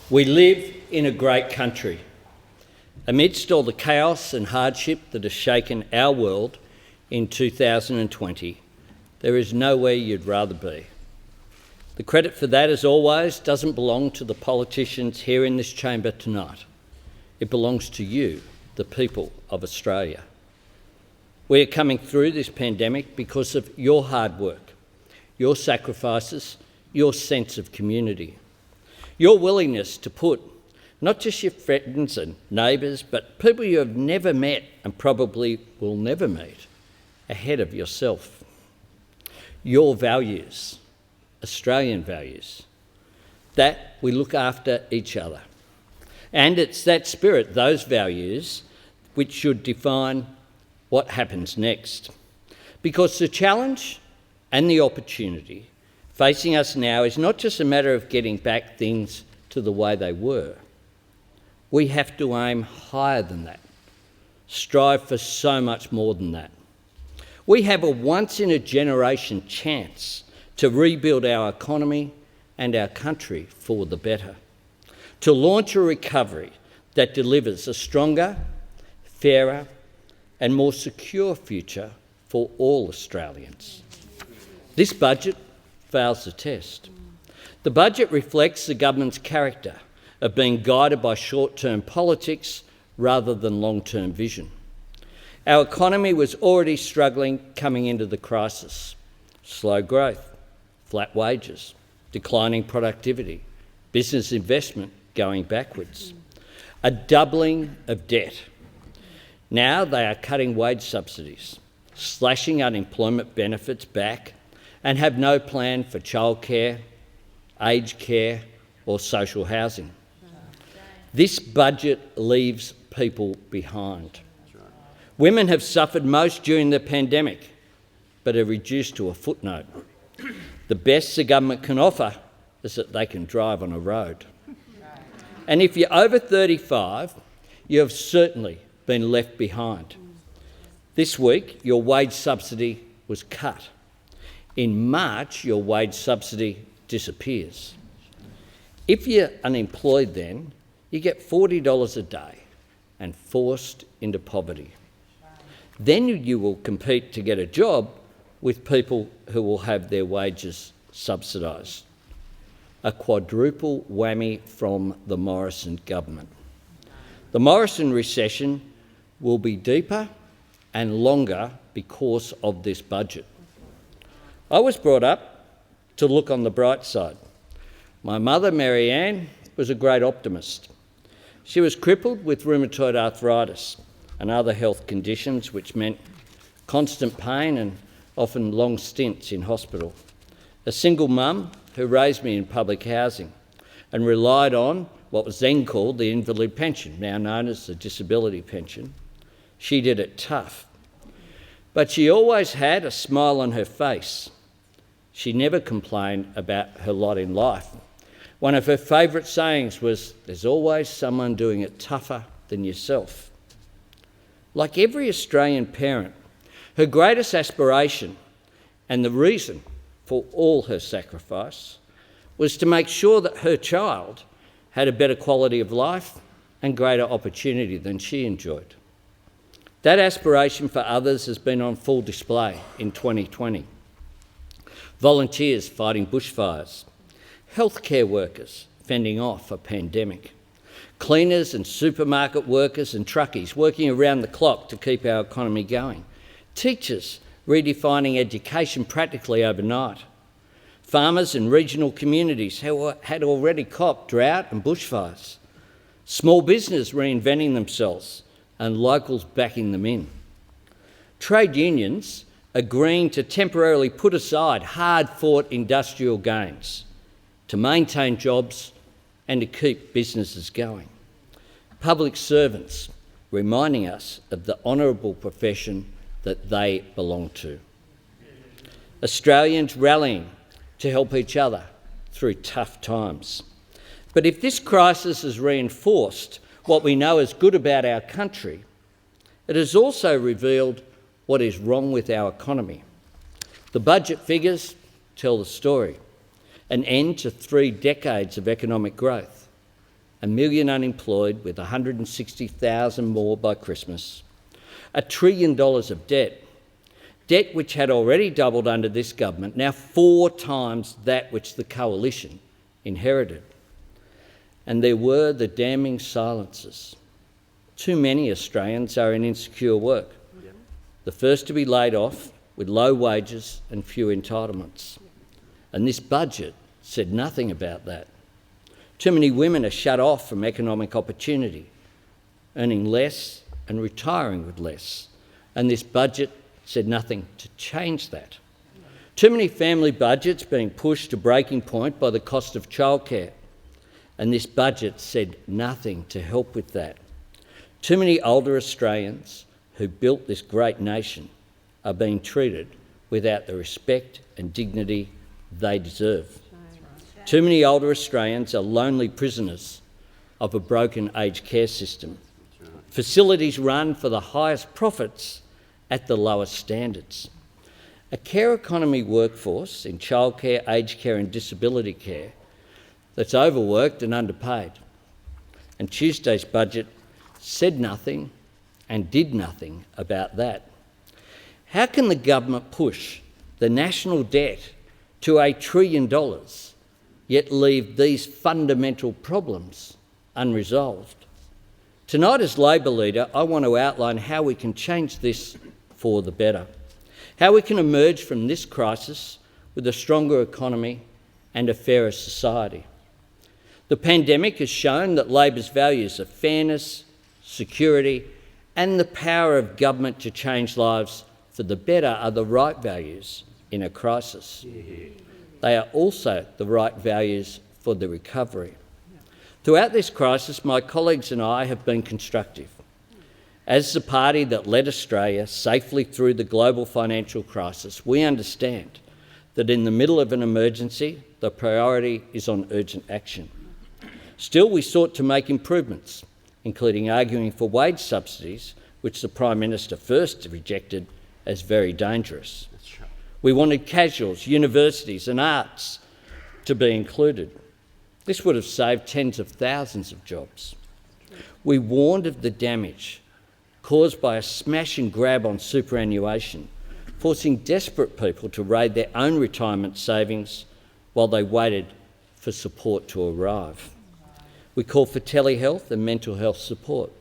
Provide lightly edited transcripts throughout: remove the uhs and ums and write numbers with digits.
We live in a great country. Amidst all the chaos and hardship that has shaken our world in 2020, there is nowhere you'd rather be. The credit for that, as always, doesn't belong to the politicians here in this chamber tonight. It belongs to you, the people of Australia. We are coming through this pandemic because of your hard work, your sacrifices, your sense of community, your willingness to put not just your friends and neighbours, but people you have never met and probably will never meet, ahead of yourself. Your values, Australian values, that we look after each other. And it's that spirit, those values, which should define what happens next. Because the challenge and the opportunity facing us now is not just a matter of getting back things to the way they were. We have to aim higher than that, strive for so much more than that. We have a once-in-a-generation chance to rebuild our economy and our country for the better, to launch a recovery that delivers a stronger, fairer and more secure future for all Australians. This budget fails the test. The budget reflects the government's character of being guided by short-term politics rather than long-term vision. Our economy was already struggling coming into the crisis. Slow growth, flat wages, declining productivity, business investment going backwards, a doubling of debt. Now they are cutting wage subsidies, slashing unemployment benefits back, and have no plan for childcare, aged care or social housing. This budget leaves people behind. Women have suffered most during the pandemic, but are reduced to a footnote. The best the government can offer is that they can drive on a road. And if you're over 35, you have certainly been left behind. This week, your wage subsidy was cut. In March, your wage subsidy disappears. If you're unemployed then, you get $40 a day and forced into poverty. Then you will compete to get a job with people who will have their wages subsidised. A quadruple whammy from the Morrison government. The Morrison recession will be deeper and longer because of this budget. I was brought up to look on the bright side. My mother, Mary Ann, was a great optimist. She was crippled with rheumatoid arthritis and other health conditions, which meant constant pain and often long stints in hospital. A single mum who raised me in public housing and relied on what was then called the invalid pension, now known as the disability pension. She did it tough, but she always had a smile on her face. She never complained about her lot in life. One of her favourite sayings was, "There's always someone doing it tougher than yourself." Like every Australian parent, her greatest aspiration and the reason for all her sacrifice was to make sure that her child had a better quality of life and greater opportunity than she enjoyed. That aspiration for others has been on full display in 2020. Volunteers fighting bushfires, healthcare workers fending off a pandemic, cleaners and supermarket workers and truckies working around the clock to keep our economy going, teachers redefining education practically overnight, farmers and regional communities who had already copped drought and bushfires, small business reinventing themselves and locals backing them in, trade unions agreeing to temporarily put aside hard-fought industrial gains to maintain jobs and to keep businesses going, public servants reminding us of the honourable profession that they belong to, Australians rallying to help each other through tough times. But if this crisis has reinforced what we know is good about our country, it has also revealed what is wrong with our economy. The budget figures tell the story. An end to 3 decades of economic growth, 1 million unemployed with 160,000 more by Christmas, $1 trillion of debt which had already doubled under this government, now 4 times that which the coalition inherited. And there were the damning silences. Too many Australians are in insecure work, the first to be laid off with low wages and few entitlements. And this budget said nothing about that. Too many women are shut off from economic opportunity, earning less and retiring with less. And this budget said nothing to change that. Too many family budgets being pushed to breaking point by the cost of childcare. And this budget said nothing to help with that. Too many older Australians who built this great nation are being treated without the respect and dignity they deserve. Too many older Australians are lonely prisoners of a broken aged care system. Facilities run for the highest profits at the lowest standards. A care economy workforce in childcare, aged care and disability care that's overworked and underpaid. And Tuesday's budget said nothing and did nothing about that. How can the government push the national debt to $1 trillion, yet leave these fundamental problems unresolved? Tonight, as Labor leader, I want to outline how we can change this for the better, how we can emerge from this crisis with a stronger economy and a fairer society. The pandemic has shown that Labor's values of fairness, security and the power of government to change lives for the better are the right values in a crisis. They are also the right values for the recovery. Throughout this crisis, my colleagues and I have been constructive. As the party that led Australia safely through the global financial crisis, we understand that in the middle of an emergency, the priority is on urgent action. Still, we sought to make improvements, including arguing for wage subsidies, which the Prime Minister first rejected as very dangerous. We wanted casuals, universities and arts to be included. This would have saved tens of thousands of jobs. We warned of the damage caused by a smash and grab on superannuation, forcing desperate people to raid their own retirement savings while they waited for support to arrive. We called for telehealth and mental health support.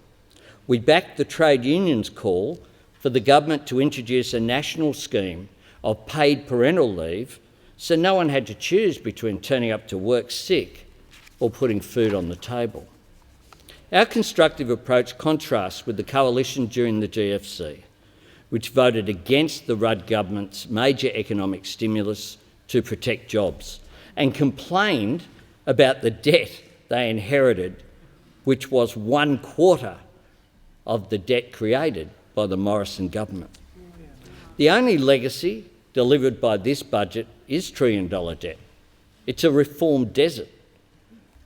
We backed the trade unions' call for the government to introduce a national scheme of paid parental leave so no one had to choose between turning up to work sick or putting food on the table. Our constructive approach contrasts with the coalition during the GFC, which voted against the Rudd government's major economic stimulus to protect jobs and complained about the debt they inherited, which was 1/4 of the debt created by the Morrison government. The only legacy delivered by this budget is trillion-dollar debt. It's a reform desert.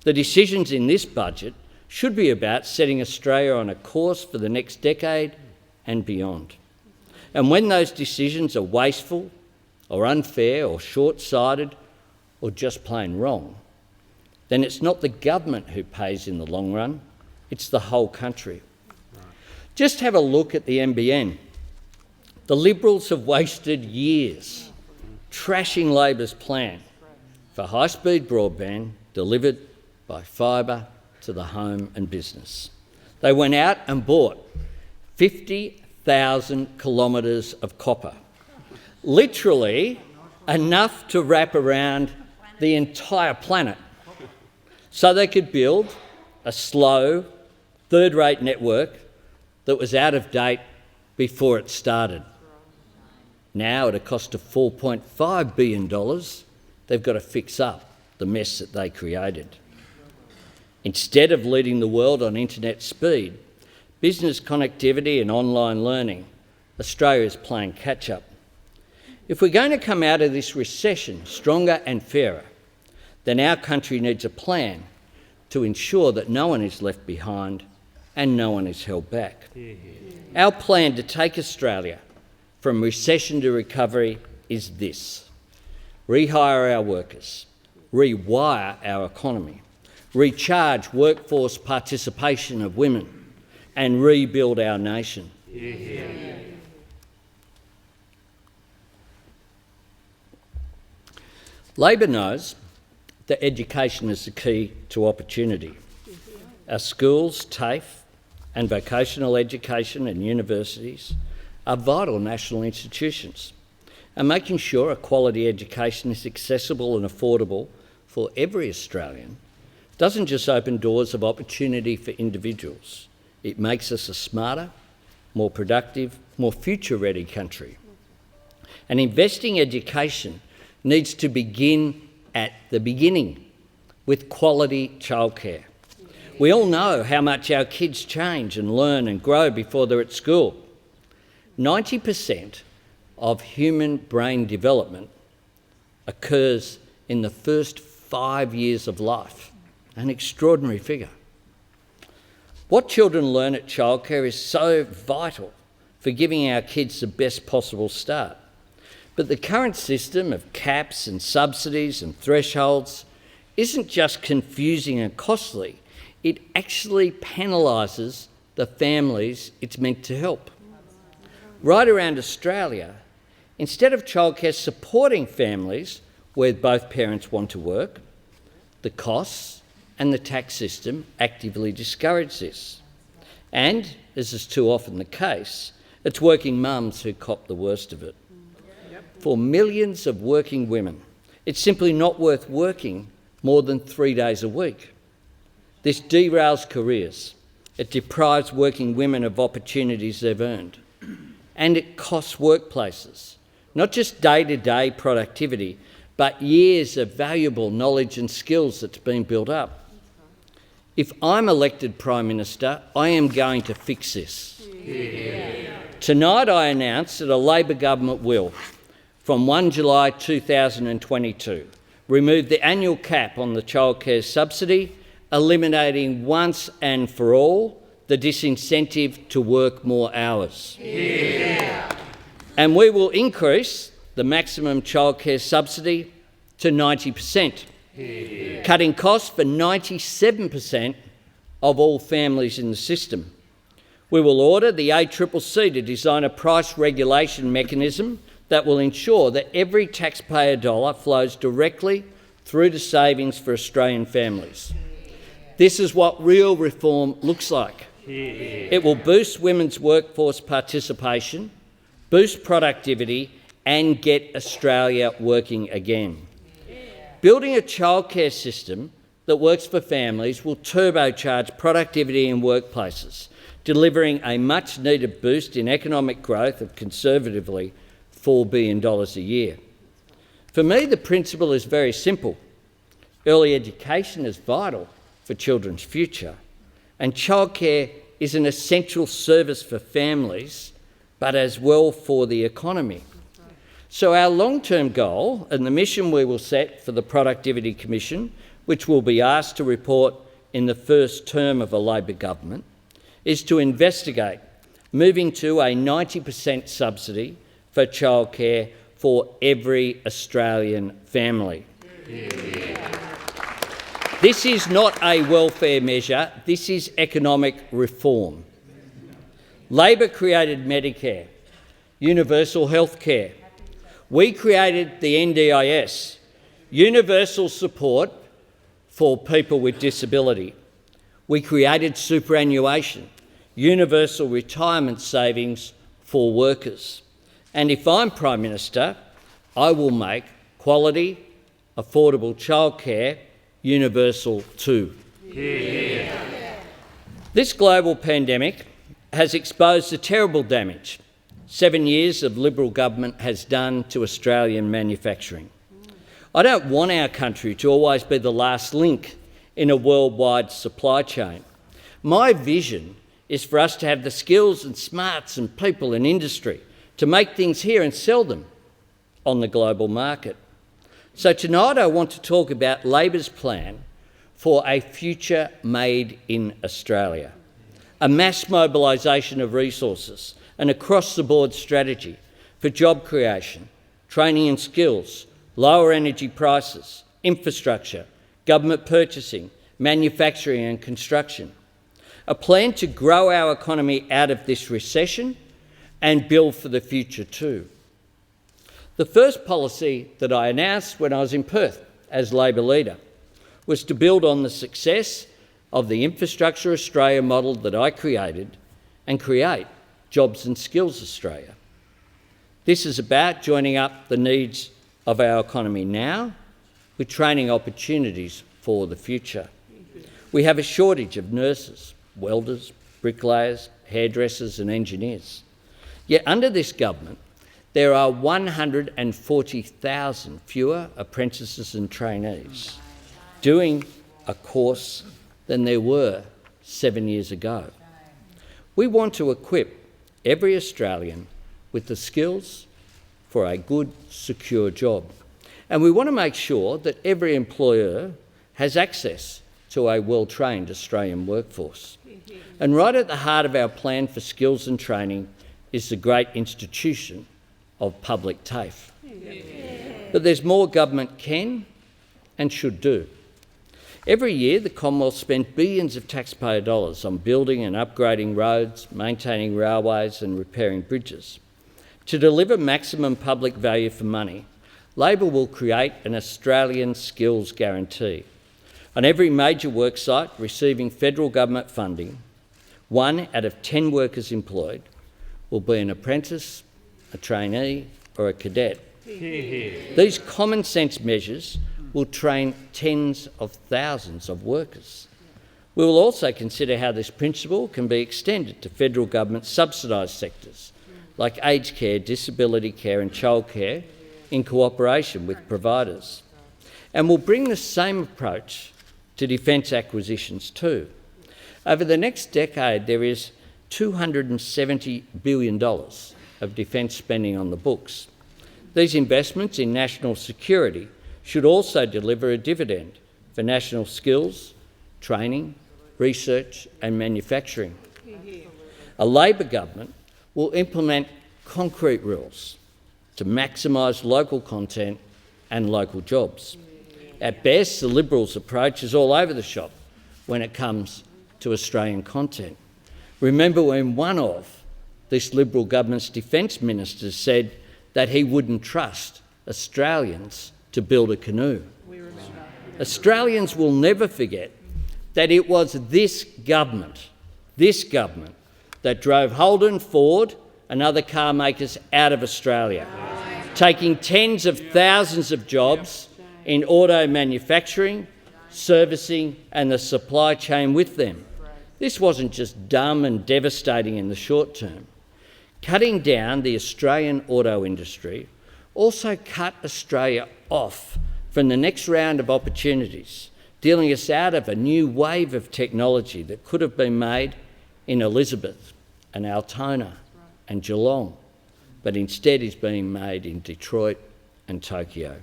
The decisions in this budget should be about setting Australia on a course for the next decade and beyond. And when those decisions are wasteful or unfair or short-sighted or just plain wrong, then it's not the government who pays in the long run, it's the whole country. Just have a look at the NBN. The Liberals have wasted years trashing Labor's plan for high-speed broadband delivered by fibre to the home and business. They went out and bought 50,000 kilometres of copper, literally enough to wrap around the entire planet, so they could build a slow, third-rate network that was out of date before it started. Now, at a cost of $4.5 billion, they've got to fix up the mess that they created. Instead of leading the world on internet speed, business connectivity and online learning, Australia is playing catch-up. If we're going to come out of this recession stronger and fairer, then our country needs a plan to ensure that no one is left behind and no one is held back. Our plan to take Australia from recession to recovery is this: rehire our workers, rewire our economy, recharge workforce participation of women, and rebuild our nation. Yeah. Labor knows that education is the key to opportunity. Our schools, TAFE, and vocational education and universities are vital national institutions, and making sure a quality education is accessible and affordable for every Australian doesn't just open doors of opportunity for individuals. It makes us a smarter, more productive, more future-ready country. And investing in education needs to begin at the beginning with quality childcare. We all know how much our kids change and learn and grow before they're at school. 90% of human brain development occurs in the first 5 years of life, an extraordinary figure. What children learn at childcare is so vital for giving our kids the best possible start. But the current system of caps and subsidies and thresholds isn't just confusing and costly, it actually penalises the families it's meant to help. Right around Australia, instead of childcare supporting families where both parents want to work, the costs and the tax system actively discourage this. And, as is too often the case, it's working mums who cop the worst of it. For millions of working women, it's simply not worth working more than 3 days a week. This derails careers, it deprives working women of opportunities they've earned, and it costs workplaces not just day-to-day productivity, but years of valuable knowledge and skills that's been built up. If I'm elected Prime Minister, I am going to fix this. Yeah. Tonight I announce that a Labor government will, from 1 July 2022, remove the annual cap on the childcare subsidy, eliminating once and for all the disincentive to work more hours. Yeah. And we will increase the maximum childcare subsidy to 90%, yeah, cutting costs for 97% of all families in the system. We will order the ACCC to design a price regulation mechanism that will ensure that every taxpayer dollar flows directly through to savings for Australian families. This is what real reform looks like. It will boost women's workforce participation, boost productivity, and get Australia working again. Building a childcare system that works for families will turbocharge productivity in workplaces, delivering a much-needed boost in economic growth of conservatively $4 billion a year. For me, the principle is very simple. Early education is vital for children's future, and childcare is an essential service for families, but as well for the economy. So our long-term goal, and the mission we will set for the Productivity Commission, which will be asked to report in the first term of a Labor government, is to investigate moving to a 90% subsidy for childcare for every Australian family. Yeah. This is not a welfare measure, this is economic reform. Labor created Medicare, universal health care. We created the NDIS, universal support for people with disability. We created superannuation, universal retirement savings for workers. And if I'm Prime Minister, I will make quality, affordable childcare universal too. Yeah. This global pandemic has exposed the terrible damage 7 years of Liberal government has done to Australian manufacturing. I don't want our country to always be the last link in a worldwide supply chain. My vision is for us to have the skills and smarts and people in industry to make things here and sell them on the global market. So tonight I want to talk about Labor's plan for a future made in Australia, a mass mobilisation of resources, an across-the-board strategy for job creation, training and skills, lower energy prices, infrastructure, government purchasing, manufacturing and construction. A plan to grow our economy out of this recession and build for the future too. The first policy that I announced when I was in Perth as Labor leader was to build on the success of the Infrastructure Australia model that I created and create Jobs and Skills Australia. This is about joining up the needs of our economy now with training opportunities for the future. We have a shortage of nurses, welders, bricklayers, hairdressers and engineers. Yet under this government, there are 140,000 fewer apprentices and trainees doing a course than there were 7 years ago. We want to equip every Australian with the skills for a good, secure job. And we want to make sure that every employer has access to a well-trained Australian workforce. And right at the heart of our plan for skills and training is the great institution of public TAFE. But there's more government can and should do. Every year, the Commonwealth spends billions of taxpayer dollars on building and upgrading roads, maintaining railways and repairing bridges. To deliver maximum public value for money, Labor will create an Australian skills guarantee. On every major worksite receiving federal government funding, 1 out of 10 workers employed will be an apprentice, a trainee or a cadet. These common sense measures will train tens of thousands of workers. We will also consider how this principle can be extended to federal government subsidised sectors like aged care, disability care and childcare in cooperation with providers. And we'll bring the same approach to defence acquisitions too. Over the next decade, there is $270 billion of defence spending on the books. These investments in national security should also deliver a dividend for national skills, training, research and manufacturing. A Labor government will implement concrete rules to maximise local content and local jobs. At best, the Liberals' approach is all over the shop when it comes to Australian content. Remember when one of this Liberal government's defence ministers said that he wouldn't trust Australians to build a canoe. Australians will never forget that it was this government that drove Holden, Ford and other car makers out of Australia, taking tens of thousands of jobs in auto manufacturing, servicing and the supply chain with them. This wasn't just dumb and devastating in the short term. Cutting down the Australian auto industry also cut Australia off from the next round of opportunities, dealing us out of a new wave of technology that could have been made in Elizabeth and Altona and Geelong, but instead is being made in Detroit and Tokyo.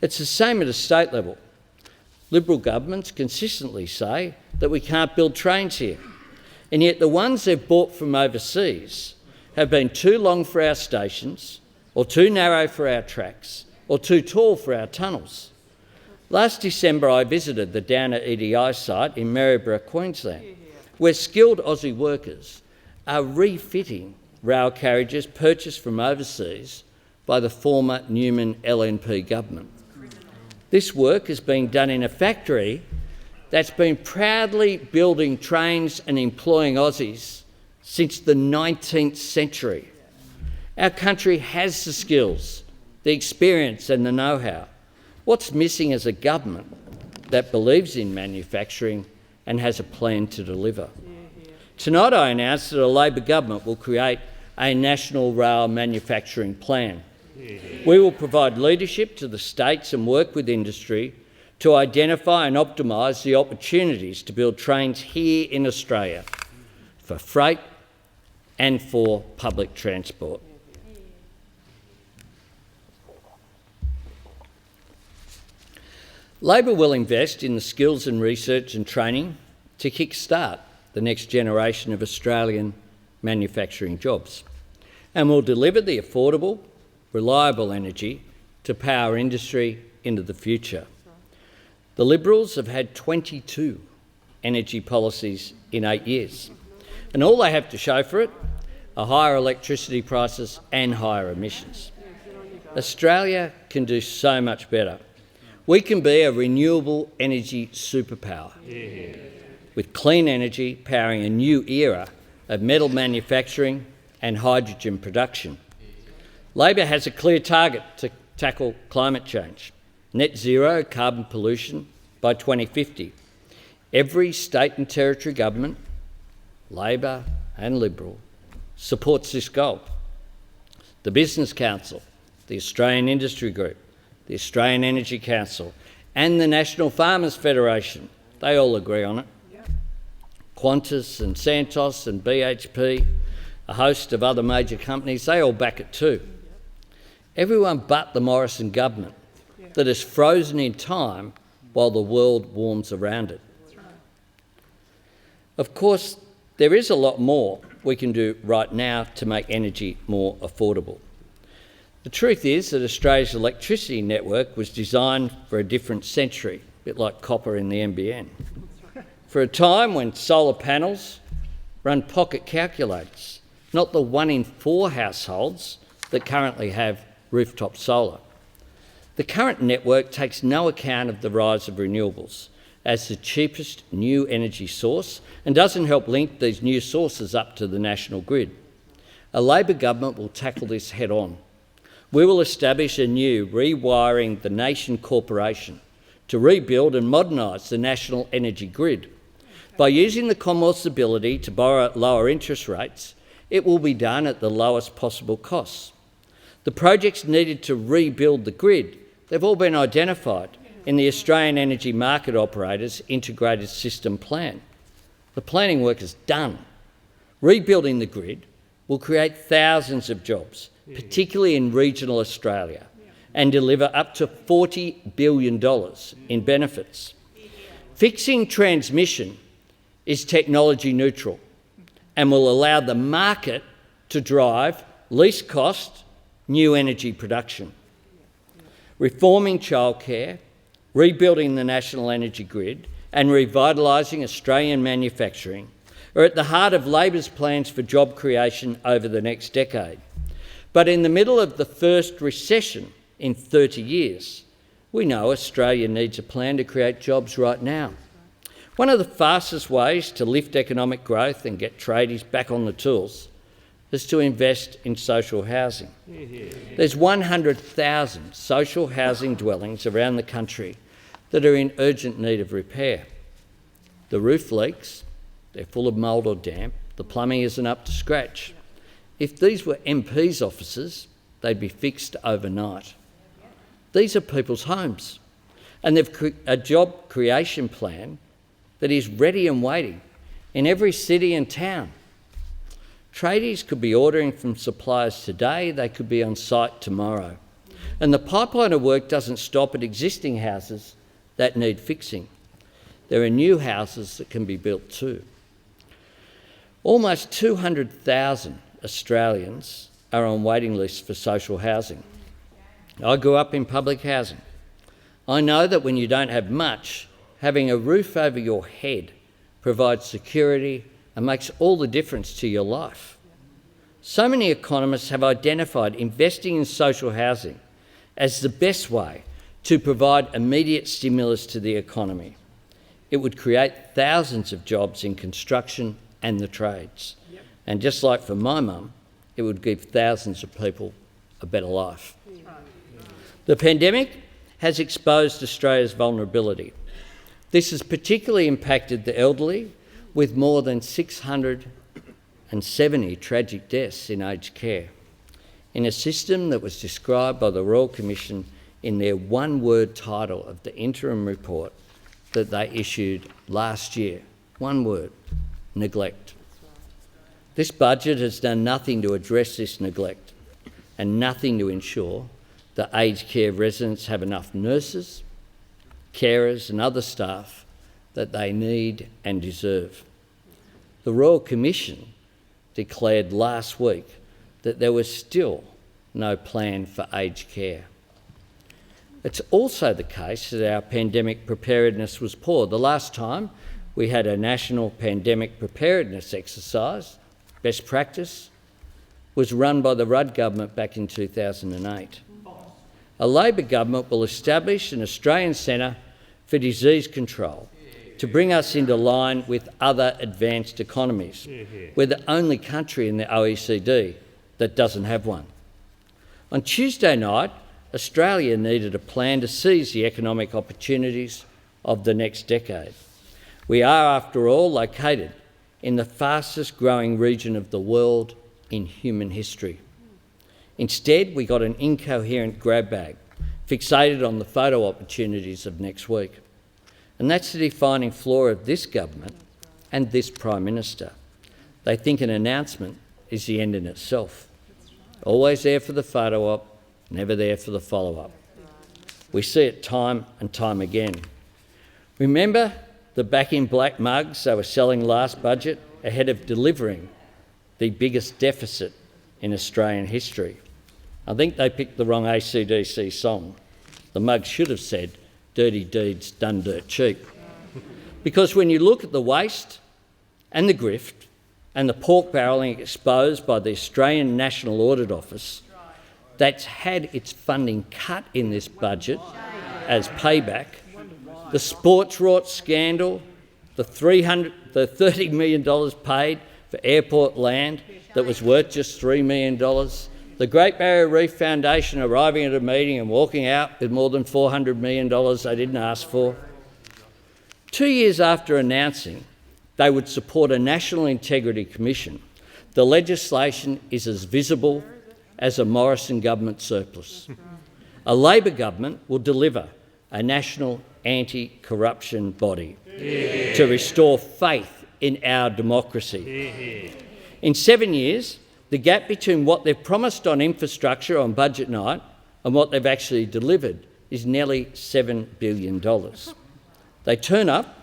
It's the same at a state level. Liberal governments consistently say that we can't build trains here, and yet the ones they've bought from overseas have been too long for our stations, or too narrow for our tracks, or too tall for our tunnels. Last December I visited the Downer EDI site in Maryborough, Queensland, where skilled Aussie workers are refitting rail carriages purchased from overseas by the former Newman LNP government. This work is being done in a factory that's been proudly building trains and employing Aussies since the 19th century. Our country has the skills, the experience and the know-how. What's missing is a government that believes in manufacturing and has a plan to deliver. Tonight I announced that a Labor government will create a national rail manufacturing plan. We will provide leadership to the states and work with industry to identify and optimise the opportunities to build trains here in Australia for freight and for public transport. Labor will invest in the skills and research and training to kick-start the next generation of Australian manufacturing jobs, and will deliver the affordable, reliable energy to power industry into the future. The Liberals have had 22 energy policies in 8 years, and all they have to show for it are higher electricity prices and higher emissions. Australia can do so much better. We can be a renewable energy superpower, with clean energy powering a new era of metal manufacturing and hydrogen production. Labor has a clear target to tackle climate change: net zero carbon pollution by 2050. Every state and territory government, Labor and Liberal, supports this goal. The Business Council, the Australian Industry Group, the Australian Energy Council and the National Farmers Federation, they all agree on it. Qantas and Santos and BHP, a host of other major companies, they all back it too. Everyone but the Morrison government, that is frozen in time while the world warms around it. Of course, there is a lot more we can do right now to make energy more affordable. The truth is that Australia's electricity network was designed for a different century, a bit like copper in the NBN, for a time when solar panels run pocket calculators, not the 1 in 4 households that currently have rooftop solar. The current network takes no account of the rise of renewables as the cheapest new energy source and doesn't help link these new sources up to the national grid. A Labor government will tackle this head on. We will establish a new Rewiring the Nation corporation to rebuild and modernise the national energy grid. By using the Commonwealth's ability to borrow at lower interest rates, it will be done at the lowest possible costs. The projects needed to rebuild the grid, they've all been identified in the Australian Energy Market Operator's Integrated System Plan. The planning work is done. Rebuilding the grid will create thousands of jobs, particularly in regional Australia, and deliver up to $40 billion in benefits. Fixing transmission is technology neutral and will allow the market to drive least cost new energy production. Reforming childcare, rebuilding the national energy grid and revitalising Australian manufacturing are at the heart of Labor's plans for job creation over the next decade. But in the middle of the first recession in 30 years, we know Australia needs a plan to create jobs right now. One of the fastest ways to lift economic growth and get tradies back on the tools is to invest in social housing. There's 100,000 social housing dwellings around the country that are in urgent need of repair. The roof leaks, they're full of mould or damp, the plumbing isn't up to scratch. If these were MPs' offices, they'd be fixed overnight. These are people's homes, and they've a job creation plan that is ready and waiting in every city and town. Tradies could be ordering from suppliers today, they could be on site tomorrow. And the pipeline of work doesn't stop at existing houses that need fixing. There are new houses that can be built too. Almost 200,000 Australians are on waiting lists for social housing. I grew up in public housing. I know that when you don't have much, having a roof over your head provides security and makes all the difference to your life. So many economists have identified investing in social housing as the best way to provide immediate stimulus to the economy. It would create thousands of jobs in construction and the trades. Yep. And just like for my mum, it would give thousands of people a better life. The pandemic has exposed Australia's vulnerability. This has particularly impacted the elderly, with more than 670 tragic deaths in aged care, in a system that was described by the Royal Commission in their one-word title of the interim report that they issued last year. One word: neglect. This budget has done nothing to address this neglect and nothing to ensure that aged care residents have enough nurses, carers and other staff that they need and deserve. The Royal Commission declared last week that there was still no plan for aged care. It's also the case that our pandemic preparedness was poor. The last time we had a national pandemic preparedness exercise, best practice, was run by the Rudd government back in 2008. A Labor government will establish an Australian Centre for Disease Control to bring us into line with other advanced economies. We're the only country in the OECD that doesn't have one. On Tuesday night, Australia needed a plan to seize the economic opportunities of the next decade. We are, after all, located in the fastest growing region of the world in human history. Instead, we got an incoherent grab bag, fixated on the photo opportunities of next week. And that's the defining flaw of this government and this Prime Minister. They think an announcement is the end in itself. Always there for the photo op, never there for the follow-up. We see it time and time again. Remember the back in black mugs they were selling last budget ahead of delivering the biggest deficit in Australian history? I think they picked the wrong AC/DC song. The mug should have said, "Dirty deeds done dirt cheap." Because when you look at the waste and the grift and the pork barrelling exposed by the Australian National Audit Office, that's had its funding cut in this budget as payback, the sports rorts scandal, the $30 million paid for airport land that was worth just $3 million, the Great Barrier Reef Foundation arriving at a meeting and walking out with more than $400 million they didn't ask for. 2 years after announcing they would support a National Integrity Commission, the legislation is as visible as a Morrison government surplus. A Labor government will deliver a national anti-corruption body to restore faith in our democracy. In 7 years, the gap between what they've promised on infrastructure on budget night and what they've actually delivered is nearly $7 billion. They turn up,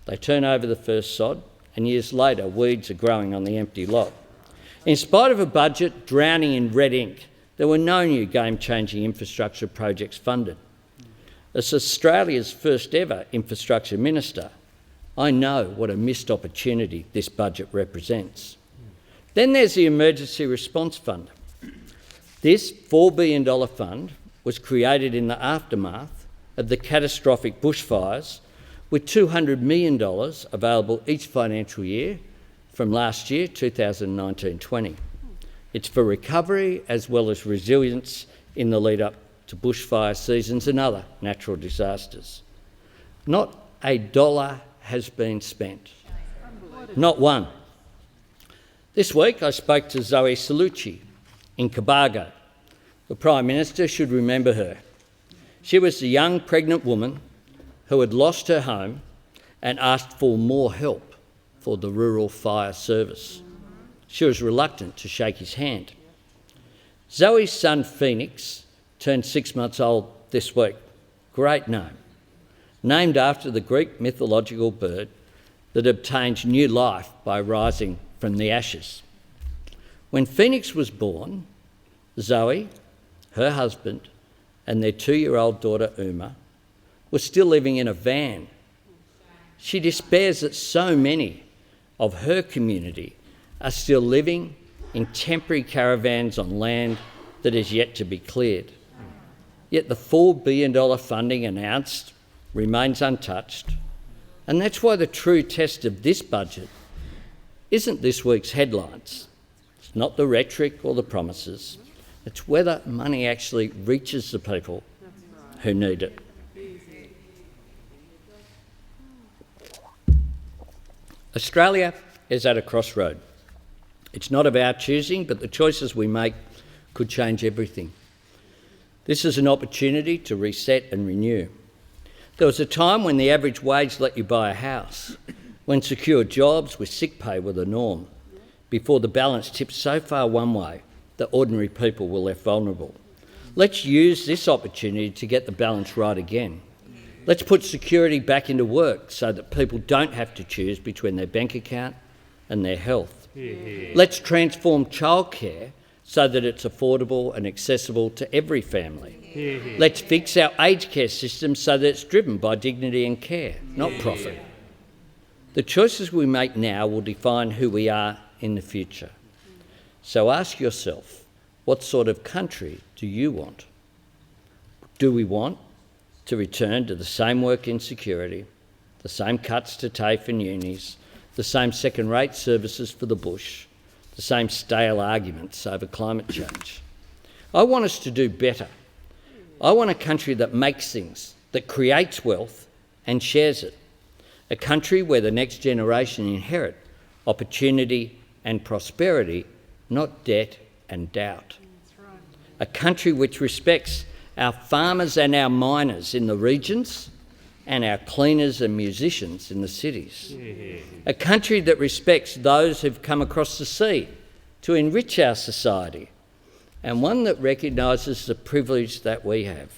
they turn over the first sod, and years later weeds are growing on the empty lot. In spite of a budget drowning in red ink, there were no new game-changing infrastructure projects funded. As Australia's first ever infrastructure minister, I know what a missed opportunity this budget represents. Then there's the Emergency Response Fund. This $4 billion fund was created in the aftermath of the catastrophic bushfires, with $200 million available each financial year from last year, 2019-20. It's for recovery as well as resilience in the lead up to bushfire seasons and other natural disasters. Not a dollar has been spent. Not one. This week I spoke to Zoe Salucci in Cobargo. The Prime Minister should remember her. She was the young pregnant woman who had lost her home and asked for more help for the Rural Fire Service. She was reluctant to shake his hand. Zoe's son Phoenix turned 6 months old this week. Great name. Named after the Greek mythological bird that obtained new life by rising from the ashes. When Phoenix was born, Zoe, her husband, and their 2-year-old daughter Uma were still living in a van. She despairs that so many of her community are still living in temporary caravans on land that is yet to be cleared. Yet the $4 billion funding announced remains untouched, and that's why the true test of this budget isn't this week's headlines. It's not the rhetoric or the promises. It's whether money actually reaches the people who need it. Australia is at a crossroad. It's not of our choosing, but the choices we make could change everything. This is an opportunity to reset and renew. There was a time when the average wage let you buy a house, when secure jobs with sick pay were the norm, before the balance tipped so far one way that ordinary people were left vulnerable. Let's use this opportunity to get the balance right again. Let's put security back into work so that people don't have to choose between their bank account and their health. Let's transform childcare so that it's affordable and accessible to every family. Let's fix our aged care system so that it's driven by dignity and care, not profit. The choices we make now will define who we are in the future. So ask yourself, what sort of country do you want? Do we want to return to the same work insecurity, the same cuts to TAFE and unis, the same second-rate services for the bush, the same stale arguments over climate change? I want us to do better. I want a country that makes things, that creates wealth and shares it. A country where the next generation inherit opportunity and prosperity, not debt and doubt. A country which respects our farmers and our miners in the regions and our cleaners and musicians in the cities. A country that respects those who've come across the sea to enrich our society, and one that recognises the privilege that we have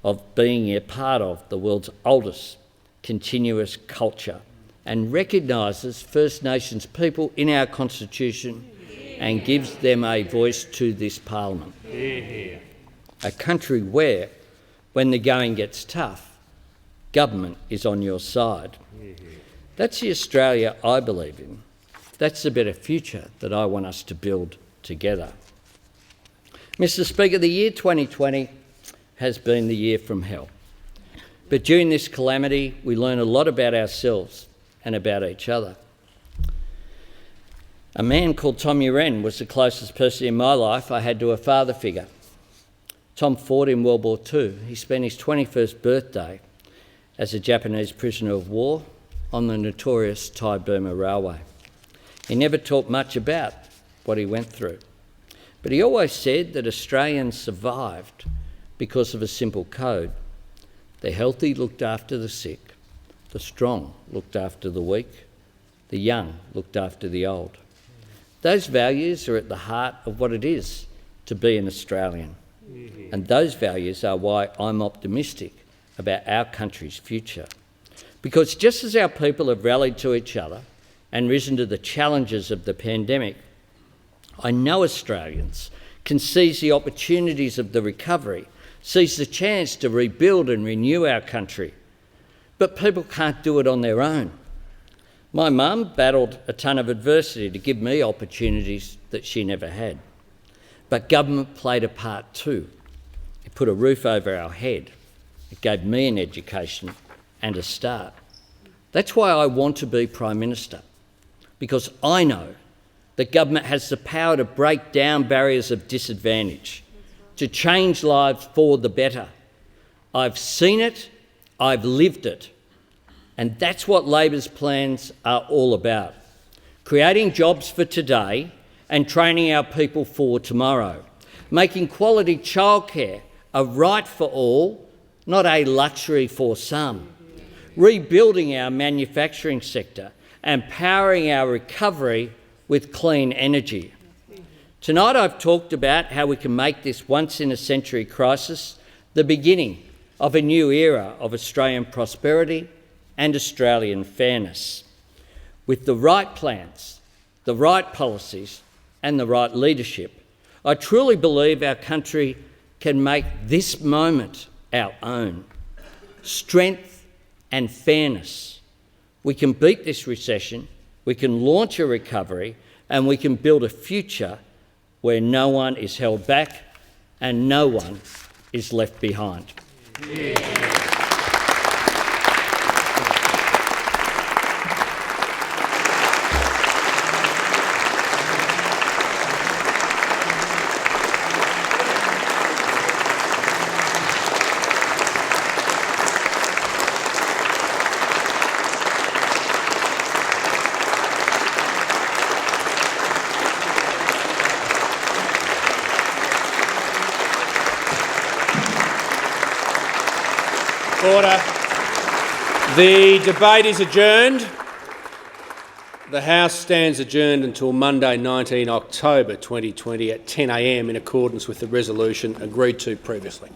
of being a part of the world's oldest continuous culture and recognises First Nations people in our Constitution and gives them a voice to this Parliament. A country where, when the going gets tough, government is on your side. That's the Australia I believe in. That's the better future that I want us to build together. Mr. Speaker, the year 2020 has been the year from hell. But during this calamity, we learn a lot about ourselves and about each other. A man called Tom Uren was the closest person in my life I had to a father figure. Tom fought in World War II. He spent his 21st birthday as a Japanese prisoner of war on the notorious Thai-Burma Railway. He never talked much about what he went through, but he always said that Australians survived because of a simple code. The healthy looked after the sick, the strong looked after the weak, the young looked after the old. Those values are at the heart of what it is to be an Australian. And those values are why I'm optimistic about our country's future. Because just as our people have rallied to each other and risen to the challenges of the pandemic, I know Australians can seize the opportunities of the recovery, seize the chance to rebuild and renew our country. But people can't do it on their own. My mum battled a ton of adversity to give me opportunities that she never had. But government played a part too. It put a roof over our head. It gave me an education and a start. That's why I want to be Prime Minister, because I know that government has the power to break down barriers of disadvantage, to change lives for the better. I've seen it, I've lived it, and that's what Labor's plans are all about. Creating jobs for today and training our people for tomorrow. Making quality childcare a right for all, not a luxury for some. Rebuilding our manufacturing sector and powering our recovery with clean energy. Tonight I've talked about how we can make this once-in-a-century crisis the beginning of a new era of Australian prosperity and Australian fairness. With the right plans, the right policies and the right leadership, I truly believe our country can make this moment our own. Strength and fairness. We can beat this recession, we can launch a recovery, and we can build a future where no one is held back and no one is left behind. Yeah. Order. The debate is adjourned. The House stands adjourned until Monday 19 October 2020 at 10 a.m. in accordance with the resolution agreed to previously.